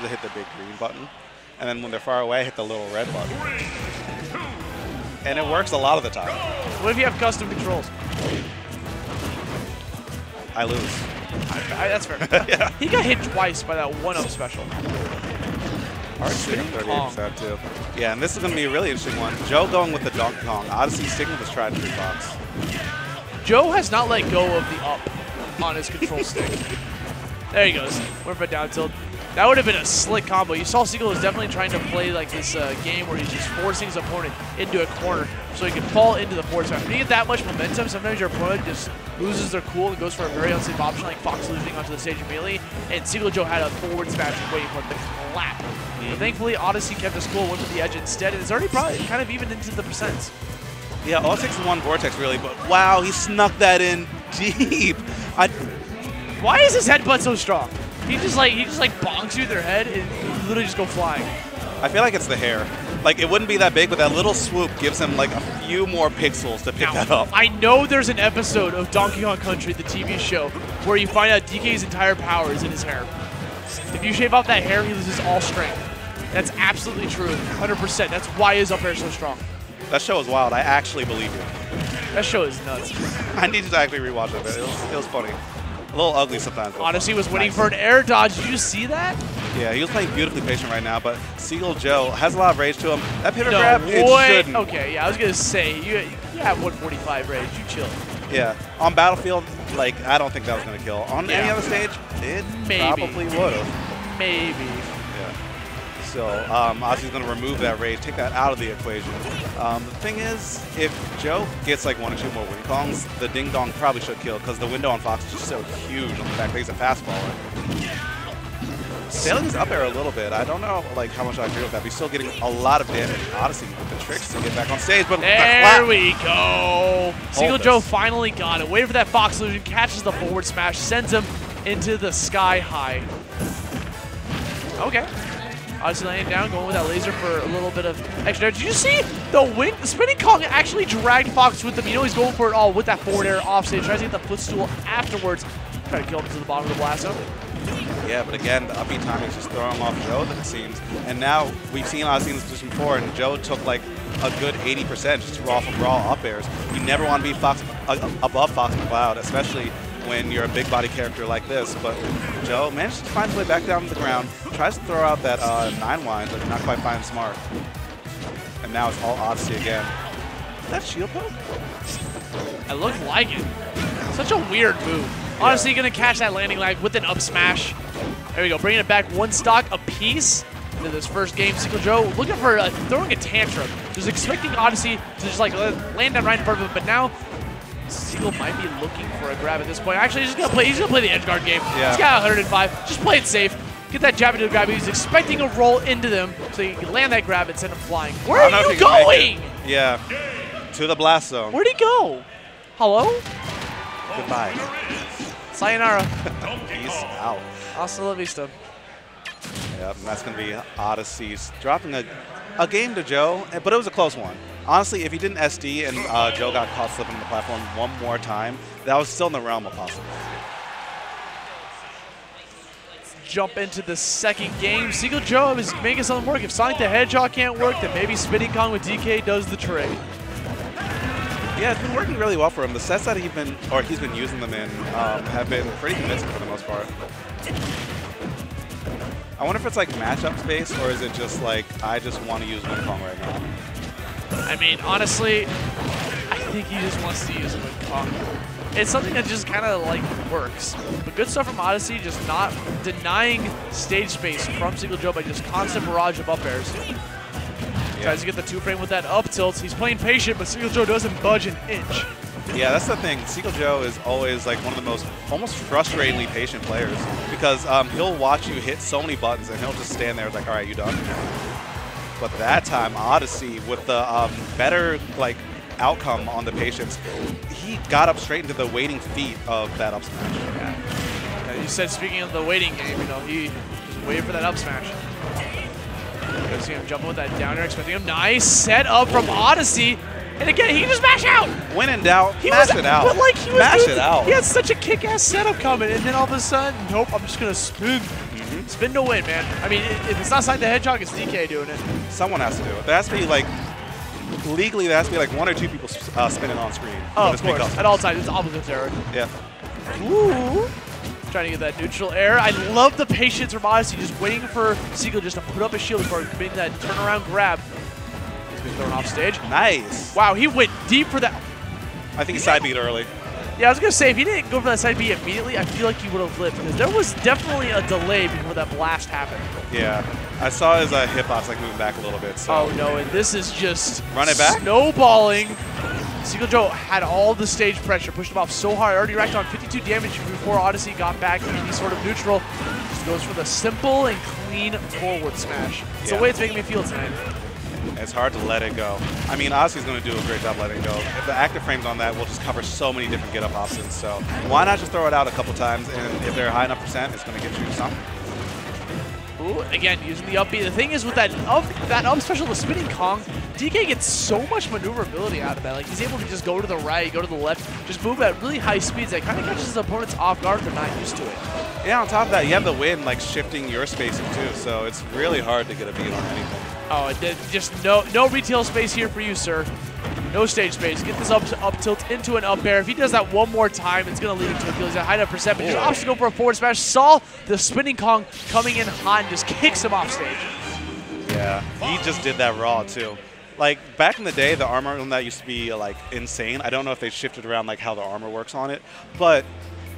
to hit the big green button. And then when they're far away, hit the little red button. And it works a lot of the time. What if you have custom controls? I lose. That's fair. Yeah. He got hit twice by that 1-up special. Hard spinning 38% too. Yeah, and this is going to be a really interesting one. Joe going with the Donkey Kong. Odyssey sticking with his tried and true box. Joe has not let go of the up on his control stick. There he goes. Went for a down tilt. That would have been a slick combo. You saw Seagull was definitely trying to play like this game where he's just forcing his opponent into a corner so he can fall into the forward smash. When you get that much momentum, sometimes your opponent just loses their cool and goes for a very unsafe option like Fox losing onto the stage immediately. And Seagull Joe had a forward smash waiting for it to clap. But thankfully, Odyssey kept his cool, went for the edge instead, and it's already probably kind of even into the percents. Yeah, all 6 in 1 Vortex really, but wow, he snuck that in deep. Why is his headbutt so strong? He just like bonks you with their head and you literally just go flying. I feel like it's the hair. Like, it wouldn't be that big, but that little swoop gives him like a few more pixels to pick that up. I know there's an episode of Donkey Kong Country, the TV show, where you find out DK's entire power is in his hair. If you shave off that hair, he loses all strength. That's absolutely true, 100%. That's why his up air is so strong. That show is wild. I actually believe you. That show is nuts. I need to actually rewatch it. It was funny. A little ugly sometimes. Odyssey was waiting for an air dodge. Did you see that? Yeah, he was playing beautifully patient right now, but Seagull Joe has a lot of rage to him. That pivot grab, it shouldn't. Okay, yeah, I was going to say, you have 145 rage. You chill. Yeah. On Battlefield, like, I don't think that was going to kill. On any other stage, it probably would have. Maybe. Yeah. So, Odyssey's going to remove that rage, take that out of the equation. The thing is, if Joe gets like 1 or 2 more wing kongs, the ding dong probably should kill because the window on Fox is just so huge on the fact that he's a fastballer. Sailing his up air a little bit. I don't know like how much I agree with that, but he's still getting a lot of damage. Odyssey with the tricks to get back on stage, but there we go. Seagull Joe finally got it. Waited for that Fox illusion, catches the forward smash, sends him into the sky high. Okay. Odyssey laying down, going with that laser for a little bit of extra. Did you see the spinning Kong actually dragged Fox with him? You know he's going for it all with that forward air off stage. Tries to get the footstool afterwards. Try to kill him to the bottom of the blast zone. Yeah, but again, the upbeat timing is just throwing off Joe, it seems. And now we've seen Odyssey in this position before, and Joe took like a good 80% just raw up airs. You never want to be Fox above Fox McCloud, especially when you're a big body character like this. But Joe managed to find his way back down to the ground, tries to throw out that 9 line, but not quite finding smart. And now it's all Odyssey again. Is that shield poke? It looked like it. Such a weird move. Honestly, going to catch that landing lag with an up smash. There we go, bringing it back 1 stock apiece into this first game. Seagull Joe looking for throwing a tantrum. Just expecting Odyssey to just like land down right in front of him, but now Seagull might be looking for a grab at this point. Actually, he's gonna play the edge guard game. Yeah. He's got 105. Just play it safe. Get that jab into the grab. He's expecting a roll into them, so you can land that grab and send him flying. Where are you going? Yeah, to the blast zone. Where'd he go? Hello? Goodbye. Sayonara. Peace out. Hasta la vista. Yep, and that's going to be Odyssey's dropping a game to Joe, but it was a close one. Honestly, if he didn't SD and Joe got caught slipping the platform one more time, that was still in the realm of possible. Jump into the second game. Seagull Joe is making something work. If Sonic the Hedgehog can't work, then maybe Spinning Kong with DK does the trick. Yeah, it's been working really well for him. The sets that he's been using them in have been pretty convincing for the most part. I wonder if it's like matchup space, or is it just like, I just want to use Wing Kong right now? I mean, honestly, I think he just wants to use Wing Kong. It's something that just kind of like works. But good stuff from Odyssey, just not denying stage space from Seagull Joe by just constant barrage of up airs. Tries to get the 2-frame with that up tilt. He's playing patient, but Seagull Joe doesn't budge an inch. Yeah, that's the thing. Seagull Joe is always like one of the most almost frustratingly patient players because he'll watch you hit so many buttons and he'll just stand there like, all right, you done? But that time, Odyssey, with the better like outcome on the patience, he got up straight into the waiting feet of that up smash. Yeah, you said speaking of the waiting game, you know, he just waited for that up smash. You see him jumping with that down air, expecting him. Nice set up from Odyssey. And again, he can just mash out. When in doubt, mash it out. But like mash it out. He had such a kick-ass setup coming, and then all of a sudden, nope, I'm just going to spin. Spin to win, man. I mean, if it's not signed to Hedgehog, it's DK doing it. Someone has to do it. There has to be like, legally, there has to be like 1 or 2 people spinning on screen. Oh, of course. At all times, it's obligatory. Yeah. Ooh. Trying to get that neutral air. I love the patience from Odyssey, just waiting for Seagull just to put up a shield before committing that turnaround grab. He's been thrown off stage. Nice. Wow, he went deep for that. I think he side beat early. Yeah, I was going to say, if he didn't go for that side B immediately, I feel like he would have lived, because there was definitely a delay before that blast happened. Yeah. I saw his hitbox like moving back a little bit. So. Oh, no, and this is just run it back? Snowballing. Seagull Joe had all the stage pressure, pushed him off so hard, already racked on 52 damage before Odyssey got back any sort of neutral. Just goes for the simple and clean forward smash. It's the way it's making me feel tonight. It's hard to let it go. I mean, Odyssey's going to do a great job letting it go. If the active frames on that will just cover so many different get-up options, so why not just throw it out a couple times, and if they're a high enough percent, it's going to get you something. Ooh, again, using the up B. The thing is with that up special, the spinning Kong, DK gets so much maneuverability out of that. Like, he's able to just go to the right, go to the left, just move at really high speeds that kind of catches his opponents off guard if they're not used to it. Yeah, on top of that, you have the wind like shifting your spacing too, so it's really hard to get a beat on anything. Oh, and just no retail space here for you, sir. No stage space. Get this up tilt into an up air. If he does that one more time, it's going to lead him to a kill. He's at high enough percent, but just opts to go for a forward smash. Saw the spinning Kong coming in hot and just kicks him off stage. Yeah, he just did that raw too. Like, back in the day, the armor on that used to be like insane. I don't know if they shifted around like how the armor works on it, but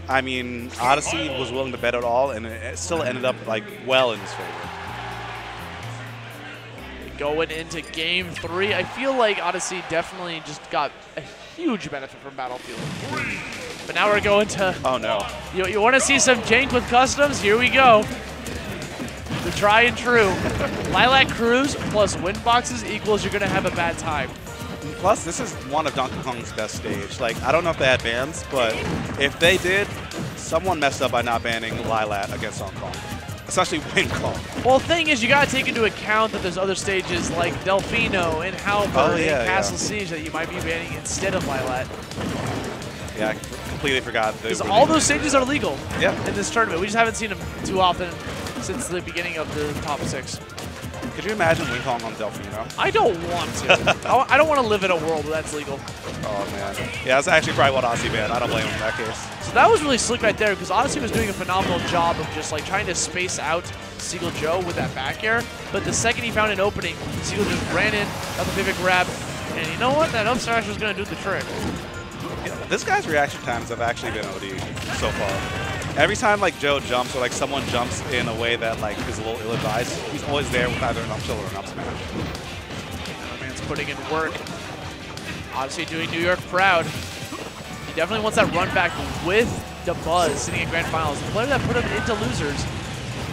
I mean, Odyssey was willing to bet it all, and it still ended up like well in his favor. Going into game 3, I feel like Odyssey definitely just got a huge benefit from Battlefield. But now we're going to... Oh, no. You want to see some jank with customs? Here we go. The try and true. Lylat Cruise plus wind boxes equals you're going to have a bad time. Plus, this is one of Donkey Kong's best stage. Like, I don't know if they had bans, but if they did, someone messed up by not banning Lylat against Donkey Kong. Especially Wind Claw. Well, the thing is, you got to take into account that there's other stages like Delfino and Halberd and Castle Siege that you might be banning instead of Lylat. Yeah, I completely forgot. Because all those stages are legal in this tournament. We just haven't seen them too often since the beginning of the top 6. Could you imagine Wing Kong on Delfino? I don't want to. I don't want to live in a world where that's legal. Oh, man. Yeah, that's actually probably what Odyssey banned. I don't blame him in that case. So that was really slick right there because Odyssey was doing a phenomenal job of just like trying to space out Seagull Joe with that back air. But the second he found an opening, Seagull just ran in, got the pivot grab, and you know what? That up smash was going to do the trick. Yeah, this guy's reaction times have actually been OD so far. Every time like Joe jumps or like someone jumps in a way that like is a little ill-advised, he's always there with either an up tilt or an up smash. Our man's putting in work. Odyssey doing New York proud. He definitely wants that run back with the buzz sitting in grand finals. The player that put him into losers.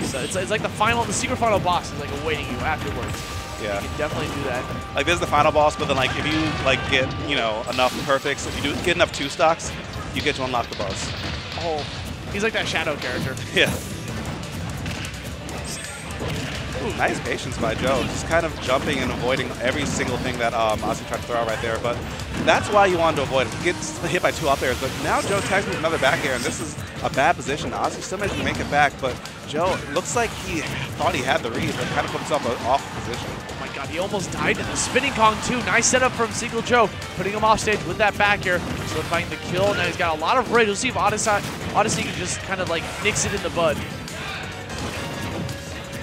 So it's like the secret final boss is like awaiting you afterwards. Yeah. You can definitely do that. Like this is the final boss, but then like if you like get, you know, enough perfects, if you get enough 2 stocks, you get to unlock the buzz. Oh, he's like that shadow character. Yeah. Ooh, nice patience by Joe, just kind of jumping and avoiding every single thing that Austy tried to throw out right there. But that's why you wanted to avoid it. He gets hit by 2 up airs, but now Joe tags with another back air, and this is a bad position. Austy still managed to make it back, but Joe looks like he thought he had the read, but kind of put himself off position. Oh my god, he almost died in the spinning Kong too. Nice setup from Seagull Joe, putting him off stage with that back air, solidifying the kill. Now he's got a lot of rage. We'll see if Odyssey can just kind of like nix it in the bud.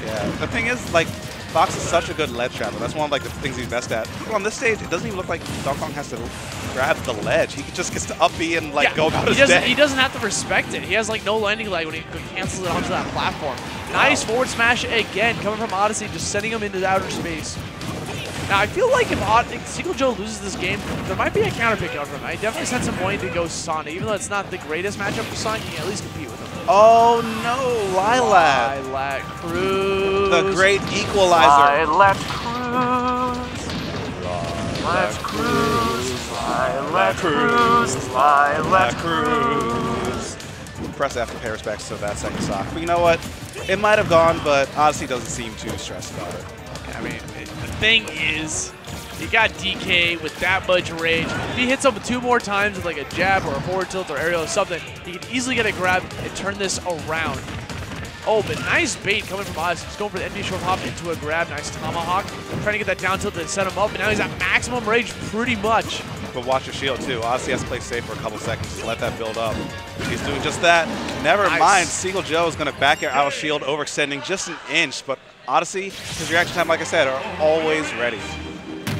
Yeah, the thing is, like, Fox is such a good ledge trapper. That's one of like the things he's best at. But on this stage, it doesn't even look like Donkey Kong has to grab the ledge. He just gets to up B and like go about his day. He doesn't have to respect it. He has like no landing leg when he cancels it onto that platform. Nice forward smash again, coming from Odyssey, just sending him into the outer space. Now I feel like if Seagull Joe loses this game, there might be a counter pick out for him. I definitely sense him wanting to go Sonic, even though it's not the greatest matchup for Sonic. He can at least compete with him. Oh no, Lylat. Lylat Cruise. The great equalizer. Lylat Cruise. Lylat Cruise. Lylat Cruise. Lylat Cruise. Press F to pay respects to that second stock. But you know what? It might have gone, but Odyssey doesn't seem too stressed about it. I mean, the thing is, you got DK with that much rage. If he hits him 2 more times with like a jab or a forward tilt or aerial or something, he can easily get a grab and turn this around. Oh, but nice bait coming from Odyssey. He's going for the enemy short hop into a grab. Nice tomahawk. Trying to get that down tilt to set him up, and now he's at maximum rage pretty much. But watch your shield, too. Odyssey has to play safe for a couple seconds to let that build up. He's doing just that. Never mind. Seagull Joe is going to back air out of shield, overextending just an inch. But Odyssey, his reaction time, like I said, are always ready.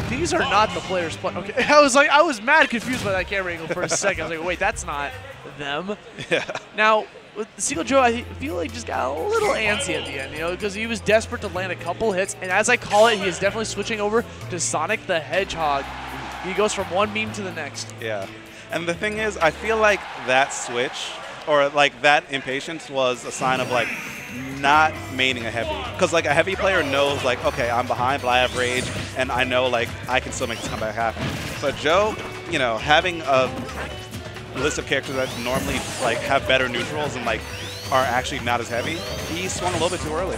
These are not the players. Okay, I was mad confused by that camera angle for a second. I was like, wait, that's not them. Yeah. Now, with Seagull Joe, I feel like just got a little antsy at the end, you know, because he was desperate to land a couple hits. And as I call it, he is definitely switching over to Sonic the Hedgehog. He goes from one meme to the next. Yeah. And the thing is, I feel like that switch, or like that impatience, was a sign of like not maining a heavy. Because like a heavy player knows like, okay, I'm behind, but I have rage, and I know like I can still make this comeback happen. But Joe, you know, having a list of characters that normally like have better neutrals and like are actually not as heavy, he swung a little bit too early.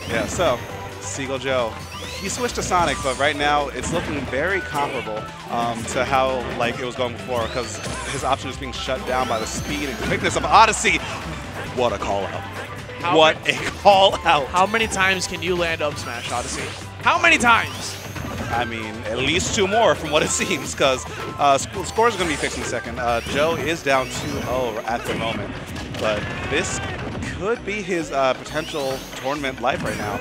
Yeah, so Seagull Joe, he switched to Sonic, but right now it's looking very comparable to how like it was going before, because his option is being shut down by the speed and quickness of Odyssey. What a call out! What a call out! How many times can you land up smash, Odyssey? How many times? I mean, at least 2 more from what it seems, because scores are going to be fixed in a second. Joe is down 2-0 at the moment, but this could be his potential tournament life right now.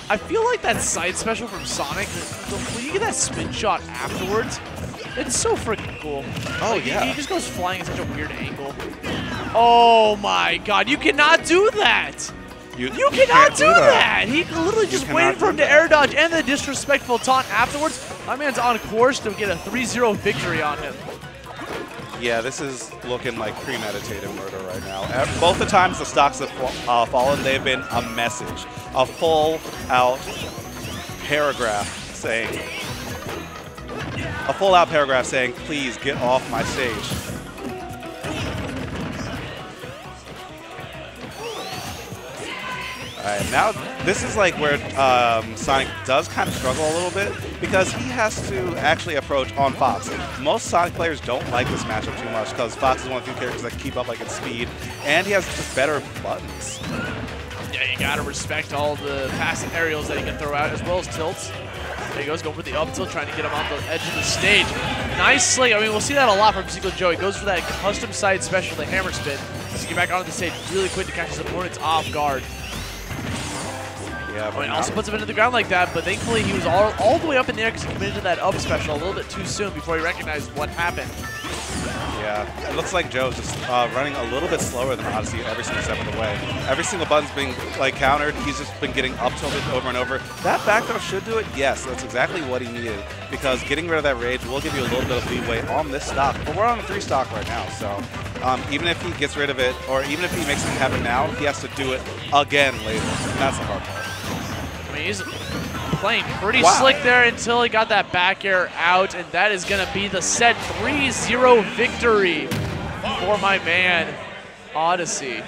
I feel like that side special from Sonic, when you get that spin shot afterwards, it's so freaking cool. Oh, like, yeah. He just goes flying at such a weird angle. Oh my god, you cannot do that! You cannot do that! He literally just waited for him to air dodge and the disrespectful taunt afterwards. My man's on course to get a 3-0 victory on him. Yeah, this is looking like premeditated murder right now. Both the times the stocks have fallen, they've been a message. A full-out paragraph saying, please get off my stage. All right, now this is like where Sonic does kind of struggle a little bit, because he has to actually approach on Fox. Most Sonic players don't like this matchup too much, because Fox is one of the few characters that can keep up like its speed, and he has just better buttons. Yeah, you gotta respect all the passive aerials that he can throw out, as well as tilts. There he goes, going for the up tilt, trying to get him on the edge of the stage. Nice sling. I mean, we'll see that a lot from Seagull Joe. He goes for that custom side special, the hammer spin, to get back onto the stage really quick to catch his opponents off guard. Yeah, I mean, also puts him into the ground like that, but thankfully he was all the way up in the air because he committed to that up special a little bit too soon before he recognized what happened. Yeah, it looks like Joe's just running a little bit slower than Odyssey every single step of the way. Every single button's being like countered. He's just been getting up tilted over and over. That back throw should do it. Yes, that's exactly what he needed, because getting rid of that rage will give you a little bit of leeway on this stock. But we're on a 3 stock right now, so even if he gets rid of it, or even if he makes it happen now, he has to do it again later. And that's the hard part. I mean, he's playing pretty slick there until he got that back air out, and that is going to be the set 3-0 victory for my man, Odyssey.